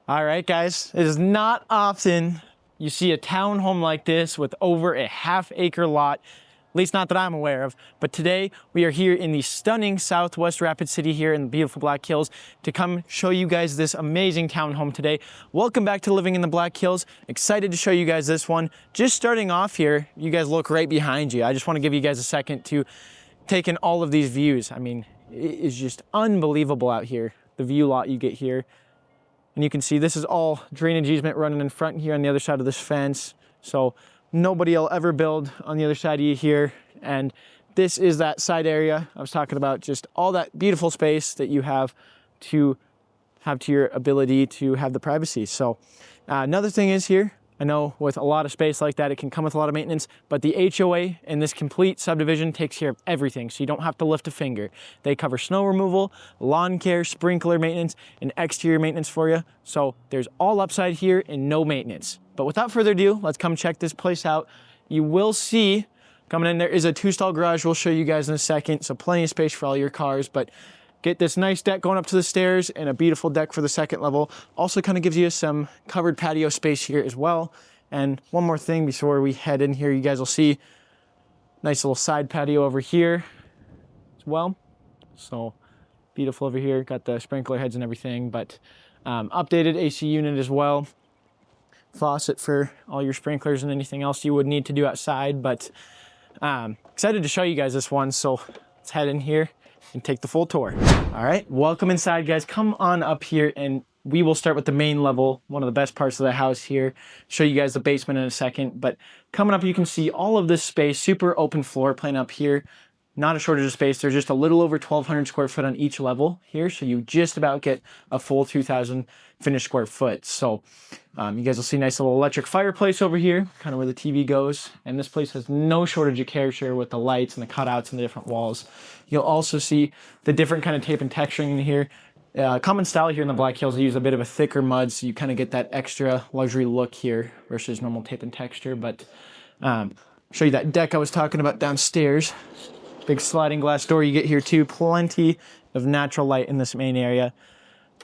All right, guys, it is not often you see a townhome like this with over a half-acre lot, at least not that I'm aware of. But today we are here in the stunning Southwest Rapid City here in the beautiful Black Hills to come show you guys this amazing townhome today. Welcome back to Living in the Black Hills. Excited to show you guys this one. Just starting off here, you guys look right behind you. I just want to give you guys a second to take in all of these views. I mean, it is just unbelievable out here, the view lot you get here. And you can see this is all drainage easement running in front here on the other side of this fence. So nobody will ever build on the other side of you here. And this is that side area I was talking about, just all that beautiful space that you have to your ability to have the privacy. So another thing is here, I know with a lot of space like that, it can come with a lot of maintenance, but the HOA in this complete subdivision takes care of everything, so you don't have to lift a finger. They cover snow removal, lawn care, sprinkler maintenance, and exterior maintenance for you. So there's all upside here and no maintenance. But without further ado, let's come check this place out. You will see coming in there is a 2-stall garage. We'll show you guys in a second, so plenty of space for all your cars. But get this nice deck going up to the stairs and a beautiful deck for the second level. Also kind of gives you some covered patio space here as well. And one more thing before we head in here, you guys will see nice little side patio over here as well. So beautiful over here, got the sprinkler heads and everything, but updated AC unit as well. Faucet for all your sprinklers and anything else you would need to do outside, but excited to show you guys this one. So let's head in here and take the full tour. All right, welcome inside, guys. Come on up here and we will start with the main level, one of the best parts of the house here. Show you guys the basement in a second, but coming up you can see all of this space, super open floor plan up here. Not a shortage of space. There's just a little over 1,200 square foot on each level here, so you just about get a full 2,000 finished square foot. So you guys will see a nice little electric fireplace over here, kind of where the TV goes. And this place has no shortage of character with the lights and the cutouts and the different walls. You'll also see the different kind of tape and texturing in here. Common style here in the Black Hills, they use a bit of a thicker mud, so you kind of get that extra luxury look here versus normal tape and texture. But show you that deck I was talking about downstairs. Big sliding glass door you get here too. Plenty of natural light in this main area.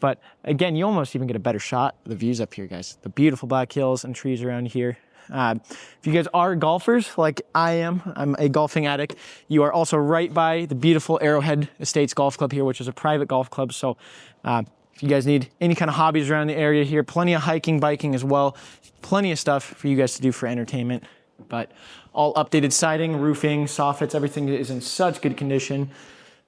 But again, you almost even get a better shot of the views up here, guys. The beautiful Black Hills and trees around here. If you guys are golfers like I am, I'm a golfing addict. You are also right by the beautiful Arrowhead Estates Golf Club here, which is a private golf club. So if you guys need any kind of hobbies around the area here, plenty of hiking, biking as well. Plenty of stuff for you guys to do for entertainment. But all updated siding, roofing, soffits, everything is in such good condition.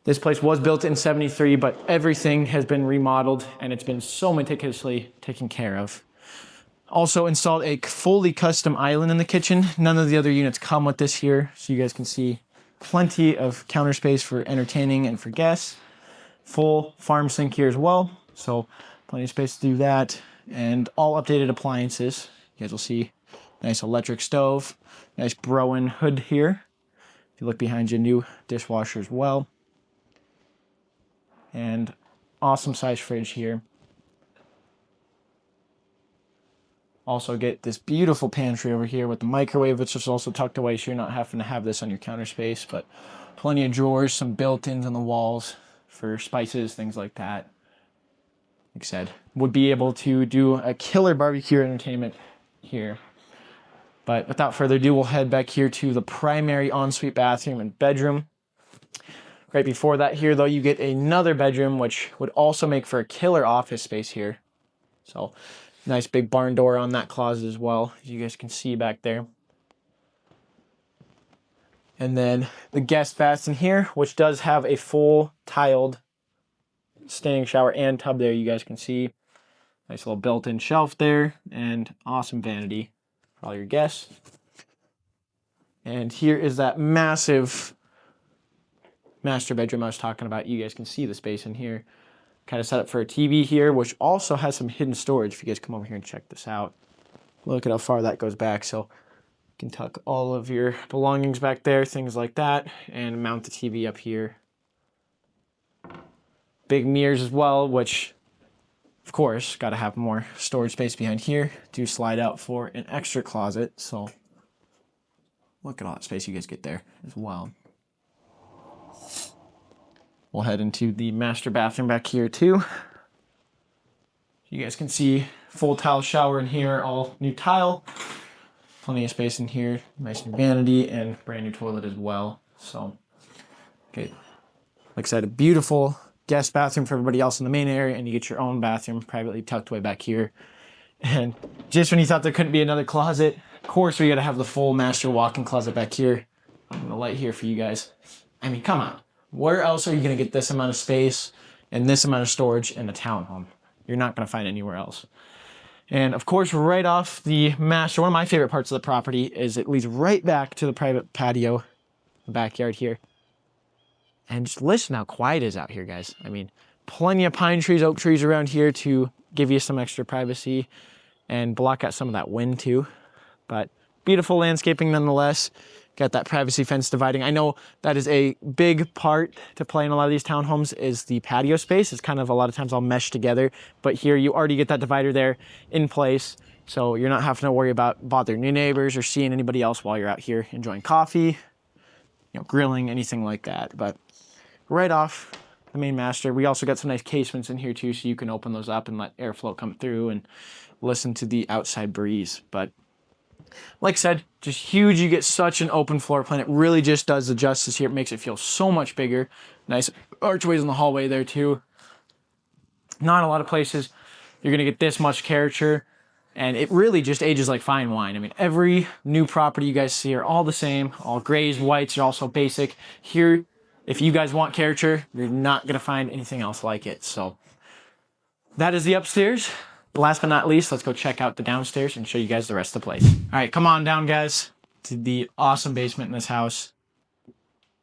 This place was built in '73, but everything has been remodeled and it's been so meticulously taken care of. Also installed a fully custom island in the kitchen. None of the other units come with this here, so you guys can see plenty of counter space for entertaining and for guests. Full farm sink here as well, so plenty of space to do that. And all updated appliances. You guys will see nice electric stove, nice Broen hood here. If you look behind you, new dishwasher as well. And awesome size fridge here. Also get this beautiful pantry over here with the microwave, which is also tucked away, so you're not having to have this on your counter space, but plenty of drawers, some built-ins on the walls for spices, things like that. Like I said, would be able to do a killer barbecue entertainment here. But without further ado, we'll head back here to the primary ensuite bathroom and bedroom. Right before that here, though, you get another bedroom, which would also make for a killer office space here. So nice big barn door on that closet as well, as you guys can see back there. And then the guest bath in here, which does have a full tiled standing shower and tub there, you guys can see. Nice little built-in shelf there and awesome vanity for all your guests. And here is that massive master bedroom I was talking about. You guys can see the space in here. Kind of set up for a TV here, which also has some hidden storage if you guys come over here and check this out. Look at how far that goes back. So you can tuck all of your belongings back there, things like that, and mount the TV up here. Big mirrors as well, which of course got to have more storage space behind here. Do slide out for an extra closet. So look at all that space you guys get there as well. We'll head into the master bathroom back here too. You guys can see full tile shower in here, all new tile. Plenty of space in here, nice new vanity, and brand new toilet as well. So, okay, like I said, a beautiful guest bathroom for everybody else in the main area, and you get your own bathroom privately tucked away back here. And just when you thought there couldn't be another closet, of course we gotta have the full master walk-in closet back here. I'm gonna light here for you guys. I mean, come on. Where else are you gonna get this amount of space and this amount of storage in a townhome? You're not gonna find anywhere else. And of course, right off the master, one of my favorite parts of the property is it leads right back to the private patio, the backyard here. And just listen how quiet it is out here, guys. I mean, plenty of pine trees, oak trees around here to give you some extra privacy and block out some of that wind too. But beautiful landscaping nonetheless. Got that privacy fence dividing. I know that is a big part to play in a lot of these townhomes is the patio space. It's kind of a lot of times all meshed together, but here you already get that divider there in place. So you're not having to worry about bothering your neighbors or seeing anybody else while you're out here enjoying coffee, grilling, anything like that. But right off the main master, we also got some nice casements in here too, so you can open those up and let airflow come through and listen to the outside breeze. But like I said, just huge. You get such an open floor plan. It really just does the justice here. It makes it feel so much bigger. Nice archways in the hallway there too. Not a lot of places you're gonna get this much character, and it really just ages like fine wine. I mean, every new property you guys see are all the same. All grays, whites are also basic. Here, if you guys want character, you're not gonna find anything else like it. So that is the upstairs. Last but not least, let's go check out the downstairs and show you guys the rest of the place. All right, come on down, guys, to the awesome basement in this house.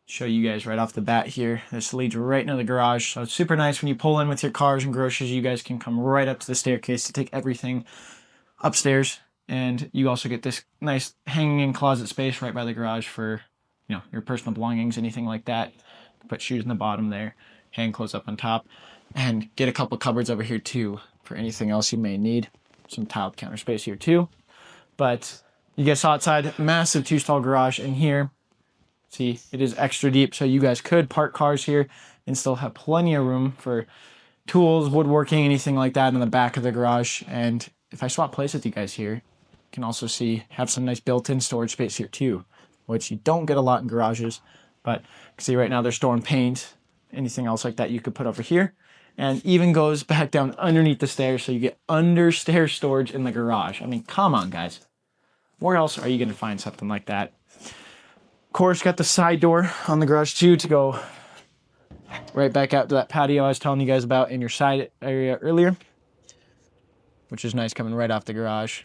Show you guys right off the bat here. This leads right into the garage. So it's super nice when you pull in with your cars and groceries. You guys can come right up to the staircase to take everything upstairs. And you also get this nice hanging in closet space right by the garage for, your personal belongings, anything like that. Put shoes in the bottom there, hang clothes up on top, and get a couple cupboards over here too for anything else you may need. Some tiled counter space here too. But you guys saw outside, massive 2-stall garage in here. See, it is extra deep, so you guys could park cars here and still have plenty of room for tools, woodworking, anything like that in the back of the garage. And if I swap place with you guys here, you can also have some nice built-in storage space here too, which you don't get a lot in garages. But you can see right now they're storing paint, anything else like that you could put over here. And even goes back down underneath the stairs, so you get under stair storage in the garage. I mean, come on, guys. Where else are you going to find something like that? Of course, got the side door on the garage too to go right back out to that patio I was telling you guys about in your side area earlier, which is nice coming right off the garage.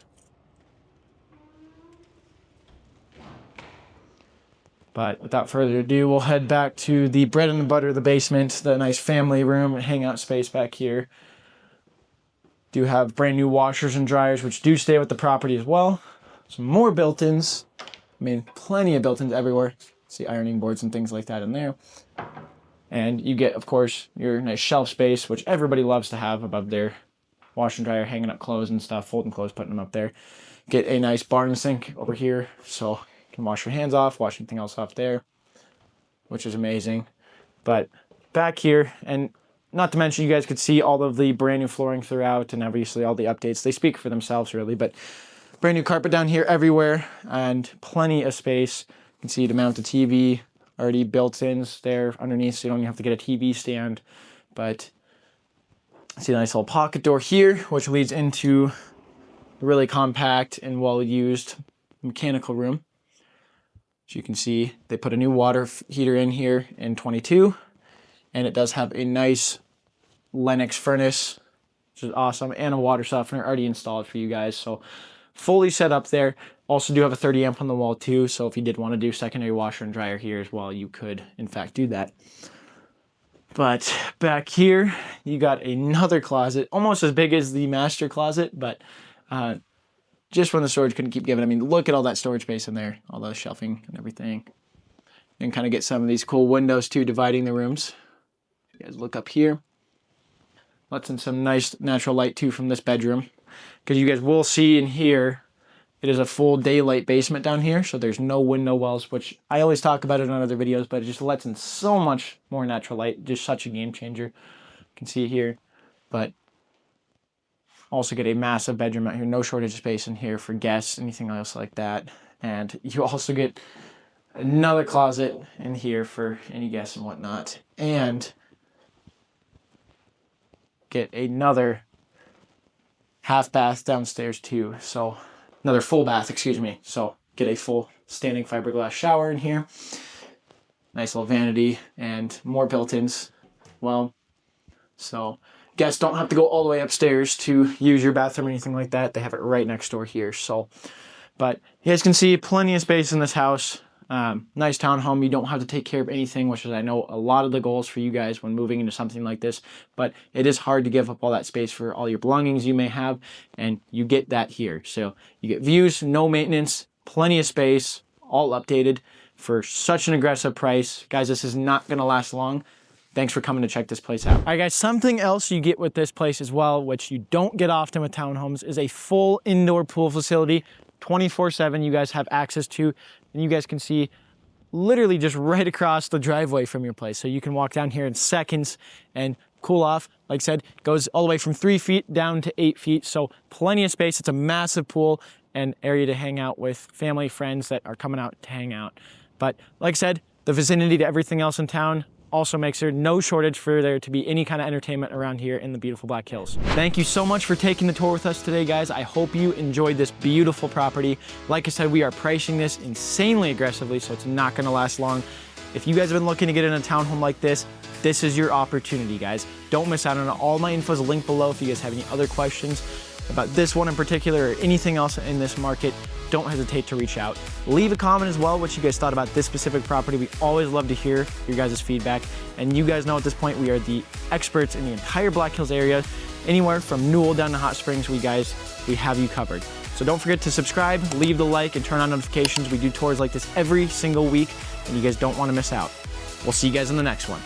But without further ado, we'll head back to the bread and butter of the basement, the nice family room and hangout space back here. Do have brand new washers and dryers, which do stay with the property as well. Some more built-ins. I mean, plenty of built-ins everywhere. See ironing boards and things like that in there. And you get, of course, your nice shelf space, which everybody loves to have above their washer and dryer, hanging up clothes and stuff, folding clothes, putting them up there. Get a nice barn sink over here, so you can wash your hands off, wash anything else off there, which is amazing. But back here, and not to mention you guys could see all of the brand new flooring throughout and obviously all the updates. They speak for themselves really, but brand new carpet down here everywhere and plenty of space. You can see to mount a TV, already built-ins there underneath, so you don't even have to get a TV stand. But see a nice little pocket door here, which leads into a really compact and well-used mechanical room. As you can see, they put a new water heater in here in 22, and it does have a nice Lennox furnace, which is awesome, and a water softener already installed for you guys. So fully set up there. Also do have a 30 amp on the wall too, so if you did want to do secondary washer and dryer here as well, you could in fact do that. But back here, you got another closet, almost as big as the master closet, but just when the storage couldn't keep giving. I mean, look at all that storage space in there, all the shelving and everything. You can kind of get some of these cool windows too, dividing the rooms. You guys look up here. Lets in some nice natural light too from this bedroom. Because you guys will see in here, it is a full daylight basement down here, so there's no window wells, which I always talk about it on other videos, but it just lets in so much more natural light. Just such a game changer. You can see here. But Also get a massive bedroom out here, no shortage of space in here for guests, anything else like that. And you also get another closet in here for any guests and whatnot. And get another half bath downstairs too. So another full bath, excuse me. So get a full standing fiberglass shower in here. Nice little vanity and more built-ins. Well, so guests don't have to go all the way upstairs to use your bathroom or anything like that. They have it right next door here. So, but you guys can see plenty of space in this house. Nice townhome. You don't have to take care of anything, which is, I know, a lot of the goals for you guys when moving into something like this. But it is hard to give up all that space for all your belongings you may have, and you get that here. So you get views, no maintenance, plenty of space, all updated for such an aggressive price. Guys, this is not going to last long. Thanks for coming to check this place out. All right, guys, something else you get with this place as well, which you don't get often with townhomes, is a full indoor pool facility, 24/7 you guys have access to. And you guys can see literally just right across the driveway from your place. So you can walk down here in seconds and cool off. Like I said, goes all the way from 3 feet down to 8 feet. So plenty of space. It's a massive pool and area to hang out with family, friends that are coming out to hang out. But like I said, the vicinity to everything else in town also makes there no shortage for there to be any kind of entertainment around here in the beautiful Black Hills. Thank you so much for taking the tour with us today, guys. I hope you enjoyed this beautiful property. Like I said, we are pricing this insanely aggressively, so it's not gonna last long. If you guys have been looking to get in a townhome like this is your opportunity, guys. Don't miss out on it. All my info is linked below if you guys have any other questions about this one in particular or anything else in this market. Don't hesitate to reach out. Leave a comment as well what you guys thought about this specific property. We always love to hear your guys' feedback. And you guys know at this point we are the experts in the entire Black Hills area. Anywhere from Newell down to Hot Springs, we have you covered. So don't forget to subscribe, leave the like, and turn on notifications. We do tours like this every single week, and you guys don't want to miss out. We'll see you guys in the next one.